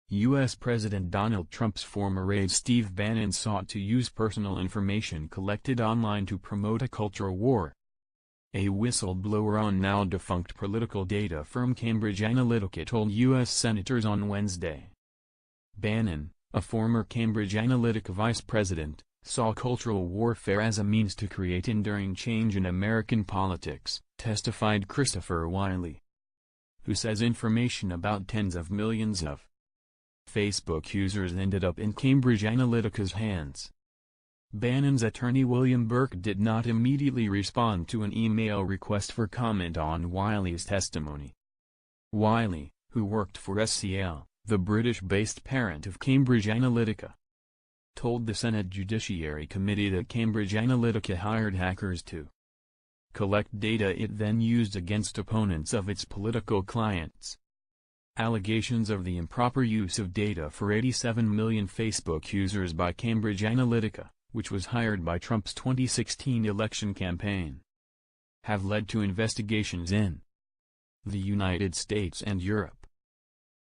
U.S. President Donald Trump's former aide Steve Bannon sought to use personal information collected online to promote a cultural war. A whistleblower on now-defunct political data firm Cambridge Analytica told U.S. senators on Wednesday. Bannon, a former Cambridge Analytica vice president, saw cultural warfare as a means to create enduring change in American politics, testified Christopher Wiley, who says information about tens of millions of Facebook users ended up in Cambridge Analytica's hands. Bannon's attorney William Burke did not immediately respond to an email request for comment on Wiley's testimony. Wiley, who worked for SCL, the British-based parent of Cambridge Analytica, told the Senate Judiciary Committee that Cambridge Analytica hired hackers to collect data it then used against opponents of its political clients. Allegations of the improper use of data for 87 million Facebook users by Cambridge Analytica, which was hired by Trump's 2016 election campaign, have led to investigations in the United States and Europe.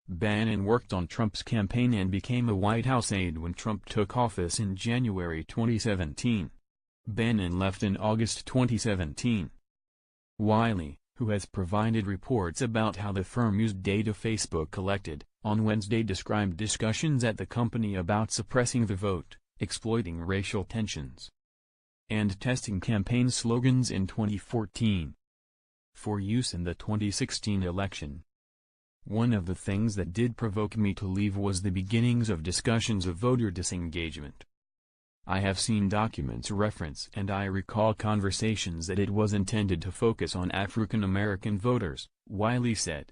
Bannon worked on Trump's campaign and became a White House aide when Trump took office in January 2017. Bannon left in August 2017. Wiley, who has provided reports about how the firm used data Facebook collected, on Wednesday described discussions at the company about suppressing the vote, exploiting racial tensions, and testing campaign slogans in 2014 for use in the 2016 election. One of the things that did provoke me to leave was the beginnings of discussions of voter disengagement. I have seen documents reference and I recall conversations that it was intended to focus on African American voters, Wiley said.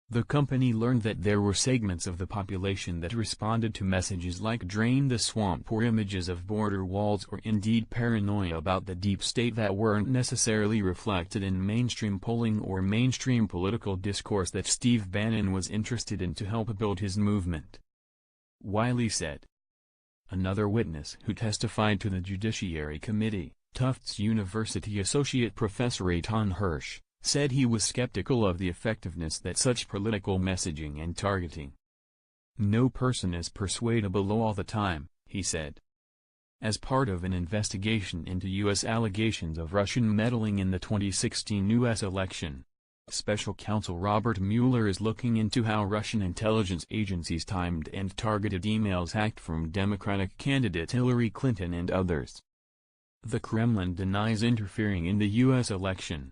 The company learned that there were segments of the population that responded to messages like "drain the swamp" or images of border walls or indeed paranoia about the deep state that weren't necessarily reflected in mainstream polling or mainstream political discourse that Steve Bannon was interested in to help build his movement, Wiley said. Another witness who testified to the Judiciary Committee, Tufts University Associate Professor Eitan Hirsch, said he was skeptical of the effectiveness that such political messaging and targeting. No person is persuadable all the time, he said. As part of an investigation into U.S. allegations of Russian meddling in the 2016 U.S. election, Special Counsel Robert Mueller is looking into how Russian intelligence agencies timed and targeted emails hacked from Democratic candidate Hillary Clinton and others. The Kremlin denies interfering in the U.S. election.